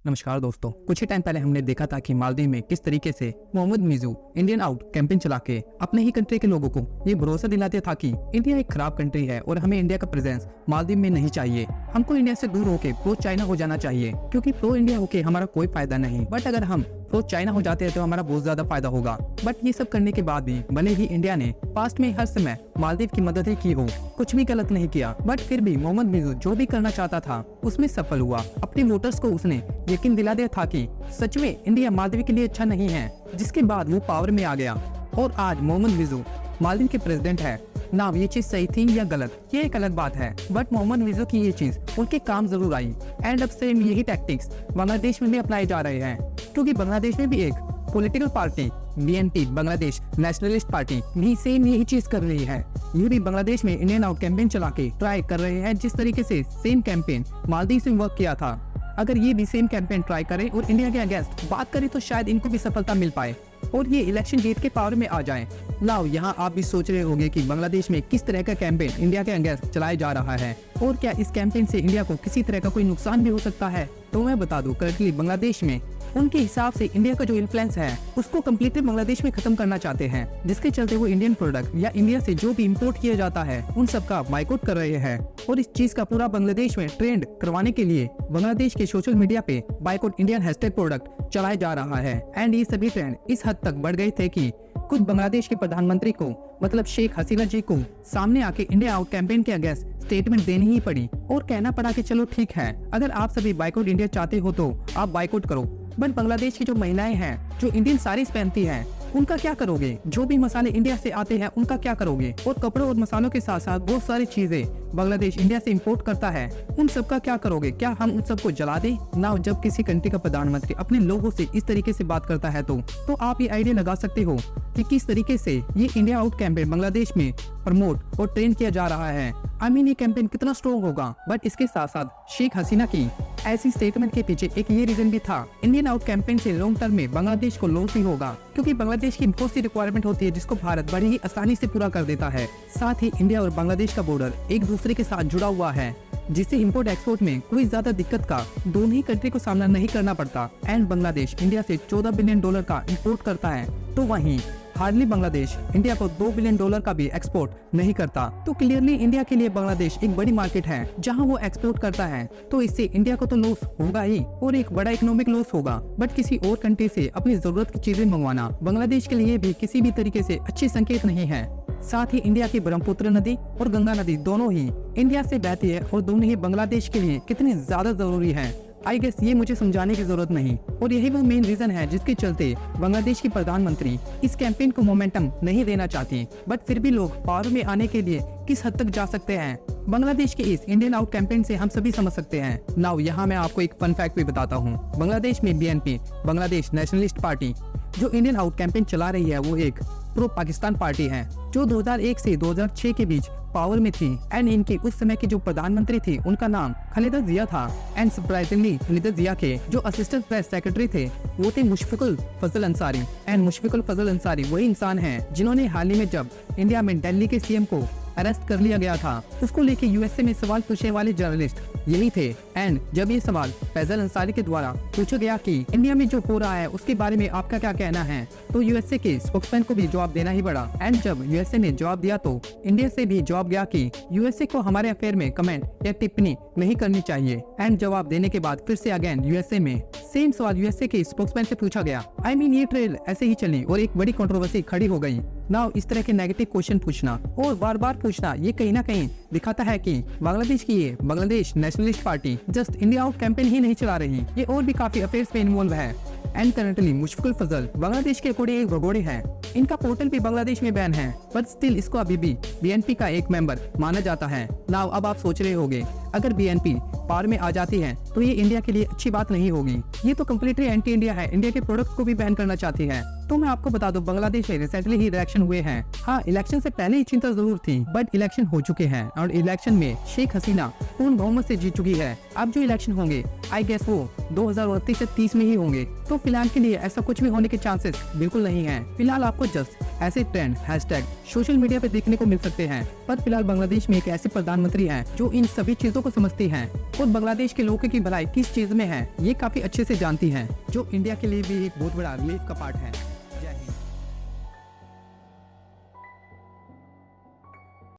नमस्कार दोस्तों, कुछ ही टाइम पहले हमने देखा था कि मालदीव में किस तरीके से मोहम्मद मिज़ू इंडियन आउट कैंपेन चला के अपने ही कंट्री के लोगों को ये भरोसा दिलाते था कि इंडिया एक खराब कंट्री है और हमें इंडिया का प्रेजेंस मालदीव में नहीं चाहिए। हमको इंडिया से दूर होके प्रो चाइना हो जाना चाहिए, क्योंकि प्रो इंडिया होके हमारा कोई फायदा नहीं। बट अगर हम प्रो चाइना हो जाते हैं तो हमारा बहुत ज्यादा फायदा होगा। बट ये सब करने के बाद भी भले ही इंडिया ने पास्ट में हर समय मालदीव की मदद ही की हो, कुछ भी गलत नहीं किया, बट फिर भी मोहम्मद मिज़ू जो भी करना चाहता था उसमें सफल हुआ। अपने वोटर्स को उसने यकीन दिला दिया था कि सच में इंडिया मालदीव के लिए अच्छा नहीं है, जिसके बाद वो पावर में आ गया और आज मोहम्मद मिज़ू मालदीव के प्रेसिडेंट है। ना ये चीज सही थी या गलत, ये एक अलग बात है, बट मोहम्मद मिज़ू की ये चीज उनके काम जरूर आई। एंड अब सेम यही टैक्टिक्स बांग्लादेश में भी अप्लाई जा रहे हैं, क्योंकि बांग्लादेश में भी एक political party BNP Bangladesh Nationalist party भी सेम यही चीज कर रही है। ये भी बांग्लादेश में इंडियन आउट कैंपेन चला के ट्राई कर रहे हैं, जिस तरीके से सेम कैंपेन मालदीव से वर्क किया था। अगर ये भी सेम कैंपेन ट्राई करें और इंडिया के अगेंस्ट बात करें तो शायद इनको भी सफलता मिल पाए और ये इलेक्शन जीत के पावर में आ जाएं। नाउ यहाँ आप भी सोच रहे होंगे कि बांग्लादेश में किस तरह का कैंपेन इंडिया के अगेंस्ट चलाया जा रहा है और क्या इस कैंपेन से इंडिया को किसी तरह का कोई नुकसान भी हो सकता है। तो मैं बता दूं, करंटली बांग्लादेश में उनके हिसाब से इंडिया का जो इन्फ्लुएंस है उसको कम्प्लीटली बांग्लादेश में खत्म करना चाहते हैं, जिसके चलते वो इंडियन प्रोडक्ट या इंडिया से जो भी इंपोर्ट किया जाता है उन सब का बाइकआउट कर रहे हैं। और इस चीज का पूरा बांग्लादेश में ट्रेंड करवाने के लिए बांग्लादेश के सोशल मीडिया पे बाइकआउट इंडियन हैशटैग प्रोडक्ट चलाया जा रहा है। एंड ये सभी ट्रेंड इस हद तक बढ़ गए थे कि खुद बांग्लादेश के प्रधानमंत्री को मतलब शेख हसीना जी को सामने आके इंडिया आउट कैंपेन के अगेंस्ट स्टेटमेंट देनी ही पड़ी और कहना पड़ा कि चलो ठीक है, अगर आप सभी बाइकआउट इंडिया चाहते हो तो आप बाइकआउट करो। बट बांग्लादेश की जो महिलाएं हैं जो इंडियन साड़ीज पहनती हैं उनका क्या करोगे? जो भी मसाले इंडिया से आते हैं उनका क्या करोगे? और कपड़ों और मसालों के साथ साथ बहुत सारी चीजें बांग्लादेश इंडिया से इंपोर्ट करता है, उन सब का क्या करोगे? क्या हम उन सबको जला दें? ना, जब किसी कंट्री का प्रधानमंत्री अपने लोगों से इस तरीके से बात करता है तो आप ये आइडिया लगा सकते हो कि किस तरीके से ये इंडिया आउट कैंपेन बांग्लादेश में प्रमोट और ट्रेन किया जा रहा है। ये कैंपेन कितना स्ट्रॉन्ग होगा। बट इसके साथ साथ शेख हसीना की ऐसी स्टेटमेंट के पीछे एक ये रीजन भी था, इंडियन आउट कैंपेन से लॉन्ग टर्म में बांग्लादेश को लॉस भी होगा, क्योंकि बांग्लादेश की बहुत सी रिक्वायरमेंट होती है जिसको भारत बड़ी ही आसानी से पूरा कर देता है। साथ ही इंडिया और बांग्लादेश का बॉर्डर एक दूसरे के साथ जुड़ा हुआ है, जिससे इंपोर्ट एक्सपोर्ट में कोई ज्यादा दिक्कत का दोनों ही कंट्री को सामना नहीं करना पड़ता। एंड बांग्लादेश इंडिया से $14 बिलियन का इंपोर्ट करता है, तो वहीं हार्डली बांग्लादेश इंडिया को $2 बिलियन का भी एक्सपोर्ट नहीं करता। तो क्लियरली इंडिया के लिए बांग्लादेश एक बड़ी मार्केट है जहां वो एक्सपोर्ट करता है, तो इससे इंडिया को तो लॉस होगा ही और एक बड़ा इकोनॉमिक लॉस होगा। बट किसी और कंट्री से अपनी जरूरत की चीजें मंगवाना बांग्लादेश के लिए भी किसी भी तरीके से अच्छी संकेत नहीं है। साथ ही इंडिया की ब्रह्मपुत्र नदी और गंगा नदी दोनों ही इंडिया से बहती है और दोनों ही बांग्लादेश के लिए कितनी ज्यादा जरूरी है, आई गेस ये मुझे समझाने की जरूरत नहीं। और यही वो मेन रीजन है जिसके चलते बांग्लादेश की प्रधानमंत्री इस कैंपेन को मोमेंटम नहीं देना चाहती। बट फिर भी लोग पावर में आने के लिए किस हद तक जा सकते हैं बांग्लादेश के इस इंडियन आउट कैंपेन से हम सभी समझ सकते हैं। नाउ यहाँ मैं आपको एक फन फैक्ट भी बताता हूँ। बांग्लादेश में BNP बांग्लादेश नेशनलिस्ट पार्टी जो इंडियन आउट कैंपेन चला रही है वो एक प्रो पाकिस्तान पार्टी है जो 2001 से 2006 के बीच पावर में थी। एंड इनकी उस समय की जो प्रधानमंत्री थी उनका नाम खालिदा जिया था। एंड सरप्राइजिंगली खालिदा जिया के जो असिस्टेंट प्रेस सेक्रेटरी थे वो थे मुशफिकुल फजल अंसारी। एंड मुशफिकुल फजल अंसारी वही इंसान है जिन्होंने हाल ही में जब इंडिया में दिल्ली के CM को अरेस्ट कर लिया गया था, उसको लेके USA में सवाल पूछने वाले जर्नलिस्ट यही थे। एंड जब ये सवाल फैजल अंसारी के द्वारा पूछा गया कि इंडिया में जो हो रहा है उसके बारे में आपका क्या कहना है, तो USA के स्पोक्समैन को भी जवाब देना ही पड़ा। एंड जब USA ने जवाब दिया तो इंडिया से भी जवाब गया कि USA को हमारे अफेयर में कमेंट या टिप्पणी नहीं करनी चाहिए। एंड जवाब देने के बाद फिर से अगेन USA में सेम सवाल USA के स्पोक्समैन से पूछा गया। ये ट्रेल ऐसे ही चली और एक बड़ी कंट्रोवर्सी खड़ी हो गई। नाउ इस तरह के नेगेटिव क्वेश्चन पूछना और बार बार पूछना ये कहीं ना कहीं दिखाता है कि बांग्लादेश की ये Bangladesh Nationalist Party just India out campaign ही नहीं चला रही, ये और भी काफी अफेयर्स में इन्वॉल्व है। एंड करंटली मुशफिकुल फजल बांग्लादेश के कोड़े एक भगोड़े हैं, इनका पोर्टल भी बांग्लादेश में बैन है, बट स्टिल इसको अभी भी BNP का एक मेंबर माना जाता है। नाउ अब आप सोच रहे होंगे अगर BNP पावर में आ जाती है तो ये इंडिया के लिए अच्छी बात नहीं होगी, ये तो कम्प्लीटली एंटी इंडिया है, इंडिया के प्रोडक्ट को भी बैन करना चाहती है। तो मैं आपको बता दूं बांग्लादेश में रिसेंटली ही इलेक्शन हुए हैं। हाँ, इलेक्शन से पहले ही चिंता जरूर थी, बट इलेक्शन हो चुके हैं और इलेक्शन में शेख हसीना पूर्ण बहुमत से जीत चुकी है। अब जो इलेक्शन होंगे आई गेस वो 2029 से 30 में ही होंगे। तो फिलहाल के लिए ऐसा कुछ भी होने के चांसेस बिल्कुल नहीं है। फिलहाल आपको जस्ट ऐसे ट्रेंड हैशटैग सोशल मीडिया पे देखने को मिल सकते हैं। पर फिलहाल बांग्लादेश में एक ऐसे प्रधानमंत्री हैं जो इन सभी चीजों को समझती हैं और बांग्लादेश के लोगों की भलाई किस चीज में है ये काफी अच्छे से जानती हैं, जो इंडिया के लिए भी एक बहुत बड़ा रिलीफ का पार्ट है।